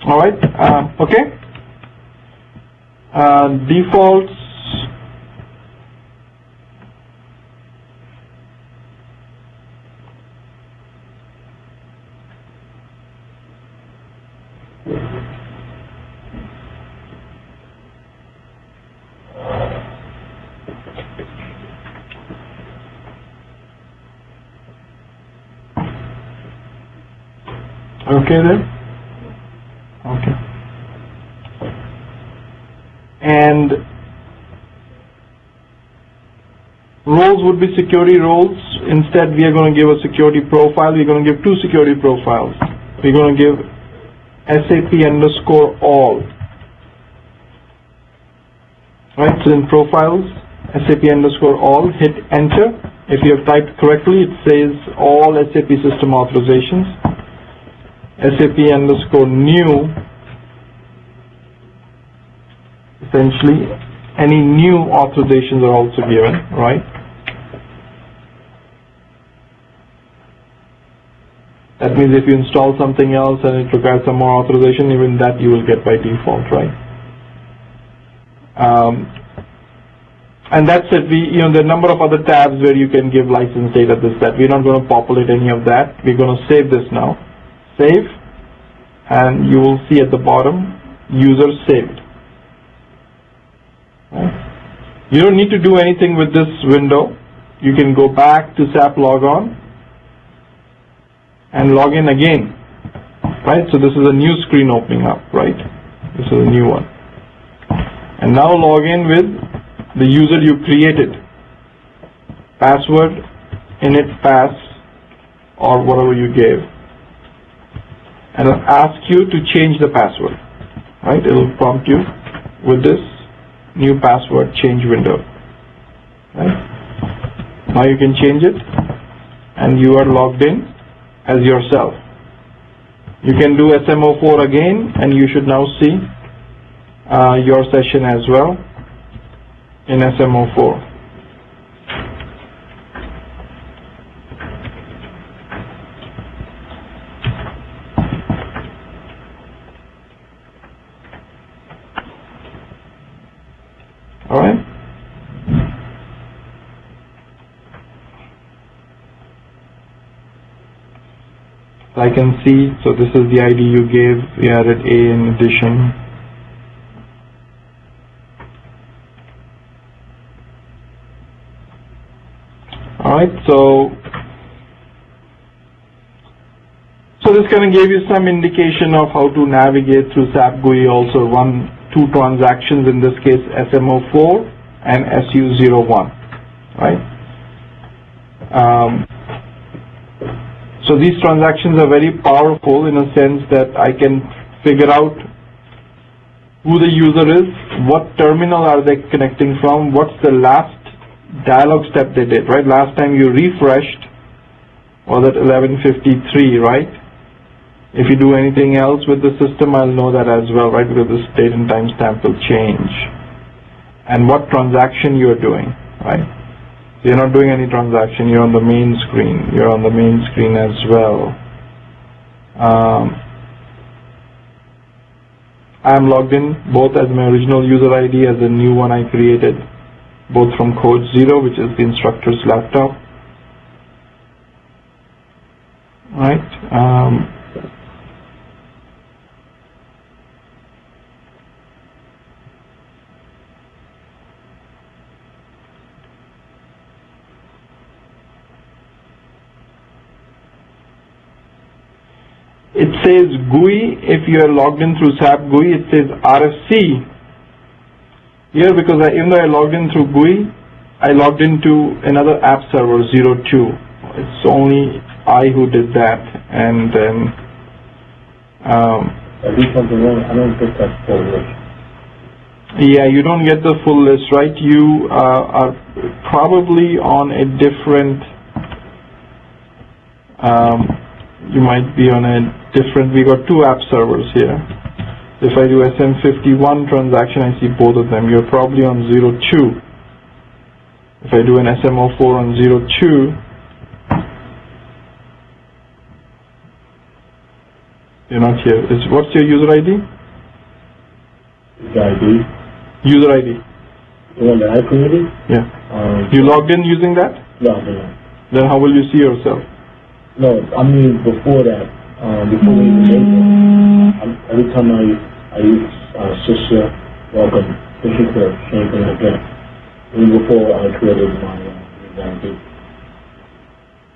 Alright, okay. Defaults. Okay then? Okay. And roles would be security roles. Instead, we are going to give a security profile. We're going to give two security profiles. We're going to give SAP_all. Right, so in profiles, SAP_all, hit enter. If you have typed correctly, it says all SAP system authorizations. SAP_new, essentially any new authorizations are also given, right? That means if you install something else and it requires some more authorization, even that you will get by default, right? And that's it. There are a number of other tabs where you can give license data, this, that. We're not going to populate any of that. We're going to save this now. Save, and you will see at the bottom, user saved. Right? You don't need to do anything with this window. You can go back to SAP Logon and log in again. Right? So this is a new screen opening up, right? This is a new one. And now log in with the user you created. Password, init pass, or whatever you gave. And it'll ask you to change the password. Right? It'll prompt you with this new password change window. Right? Now you can change it, and you are logged in as yourself. You can do SMO4 again, and you should now see your session as well in SMO4. All right. I can see, so this is the ID you gave. We added A in addition. All right, so this kind of gave you some indication of how to navigate through SAP GUI, also run two transactions, in this case SMO4 and SU01, right? So these transactions are very powerful in a sense that I can figure out who the user is, what terminal are they connecting from, what's the last dialog step they did, right? Last time you refreshed was at 11:53, right? If you do anything else with the system, I'll know that as well, right? Because this date and time stamp will change. And what transaction you're doing, right? So you're not doing any transaction, you're on the main screen. You're on the main screen as well. I'm logged in both as my original user ID as a new one I created, both from code 0, which is the instructor's laptop. Right? It says GUI. If you are logged in through SAP GUI, it says RFC here, because even though I logged in through GUI, I logged into another app server 02. It's only I who did that, and then I don't get that full list. Yeah, you don't get the full list, right? You are probably on a different. You might be on a different. We got two app servers here. If I do SM51 transaction, I see both of them. You're probably on 02. If I do an SMO4 on 02, You're not here. What's your user ID? The ID? User ID. The one that I created? Yeah. You logged in using that? No. Then how will you see yourself? No, I mean before that. Before we even made it. Every time I use Sysha, welcome, this is the same thing again. Even before I created my ID.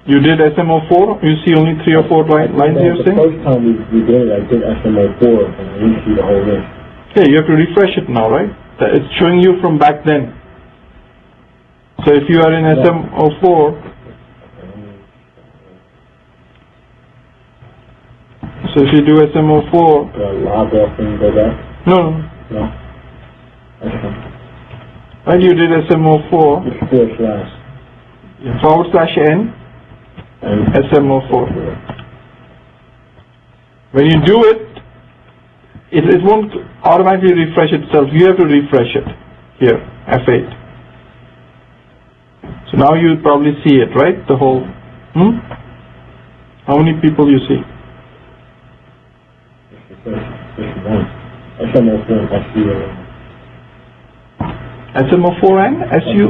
You did SMO4? You see only 3 or 4 lines you're The saying? first time we did it, I did SMO4 and I didn't see the whole list. Okay, you have to refresh it now, right? It's showing you from back then. So if you are in SMO4, so if you do SMO4, Do I log off and go back? no, No. That's fine. right, you did SMO4, It's // /n, and SMO4. When you do it, it won't automatically refresh itself. You have to refresh it here, F8. So now you probably see it, right? The whole, How many people you see? Just one. SMO4, that's the SMO4N, SU?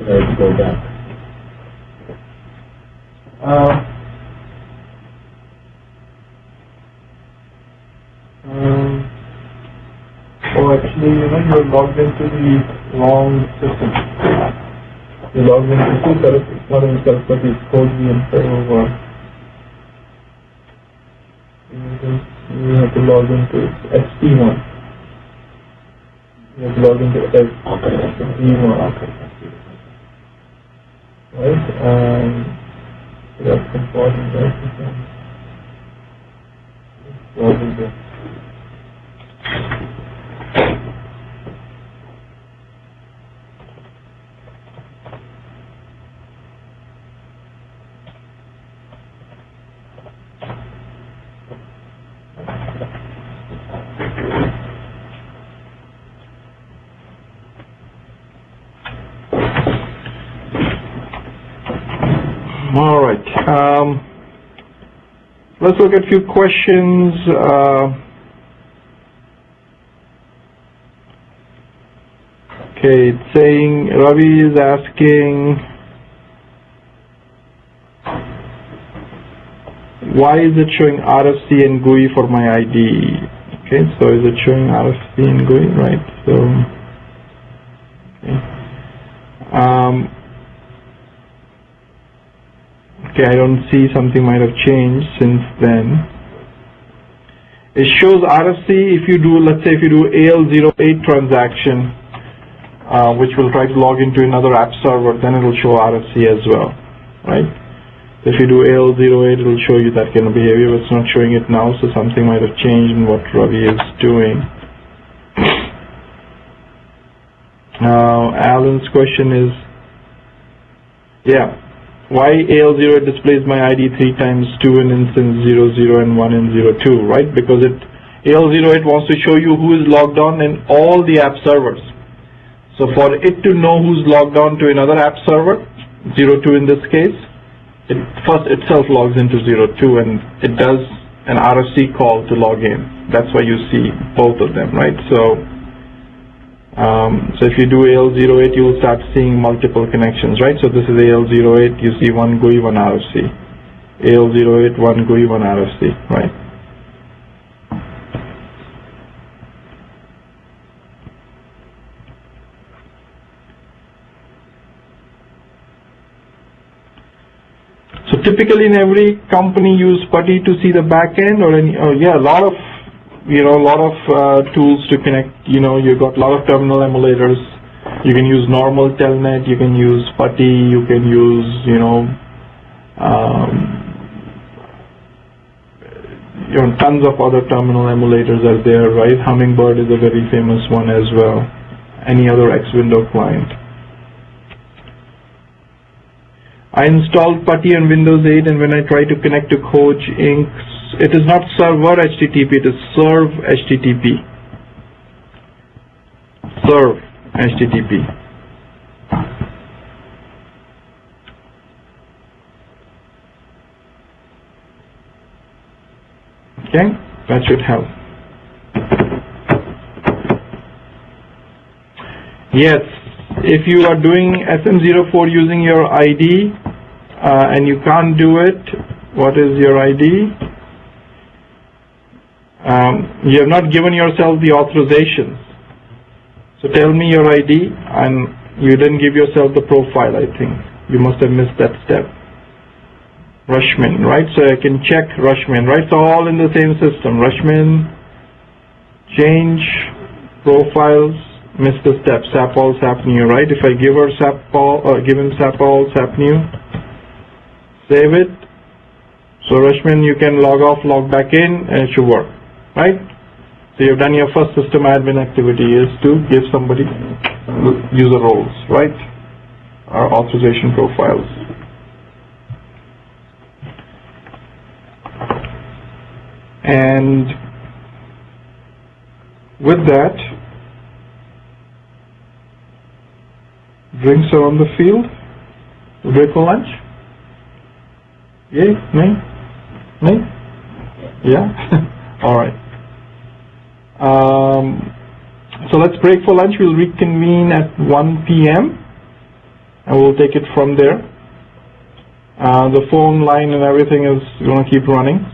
Let's go back. Actually, you're logged into the wrong system. You're logged into two services. One is Saraswati Koji and server 1. You have to log into ST1. You have to log into ST1. Right? That's important, right? Log into. All right. Let's look at a few questions. Okay, it's saying, Ravi is asking, why is it showing RFC and GUI for my ID? Okay, so is it showing RFC and GUI, right? So, okay. Okay, I don't see, something might have changed since then. It shows RFC if you do, let's say if you do AL08 transaction, which will try to log into another app server, then it will show RFC as well, right? If you do AL08, it will show you that kind of behavior, but it's not showing it now, so something might have changed in what Ravi is doing. Alan's question is, why AL08 displays my ID 3 times 2 in instance 00 and 1 in 02, right? Because AL08 wants to show you who is logged on in all the app servers. So for it to know who's logged on to another app server, 02 in this case, it first itself logs into 02 and it does an RFC call to log in. That's why you see both of them, right? So if you do AL08, you will start seeing multiple connections, right? So this is AL08, you see one GUI, one RFC. AL08, one GUI, one RFC, right? So typically in every company use PuTTY to see the back end, or any, a lot of tools to connect. You've got a lot of terminal emulators. You can use normal telnet, you can use PuTTY, you can use, tons of other terminal emulators are there, right? Hummingbird is a very famous one as well. Any other X-Window client. I installed PuTTY on Windows 8, and when I try to connect to Coach Inc., it is not server HTTP, it is serve HTTP. Serve. HTTP. Okay, that should help. Yes, if you are doing SM04 using your ID and you can't do it, what is your ID? You have not given yourself the authorizations. So tell me your ID, and you didn't give yourself the profile, I think. You must have missed that step. Rushmin, right? So I can check Rushmin, right? So all in the same system. Rushmin, change, profiles, miss the step, SAP-all, SAP-new, right? If I give her SAP-all, give him SAP-all, SAP-new, save it. So Rushmin, you can log off, log back in, and it should work, right? So you've done your first system admin activity is to give somebody user roles, right? Or authorization profiles. And with that, drinks are on the field. Break for lunch? Yay? Nay? Nay? Yeah? All right. So let's break for lunch. We'll reconvene at 1 p.m. and we'll take it from there. The phone line and everything is going to keep running.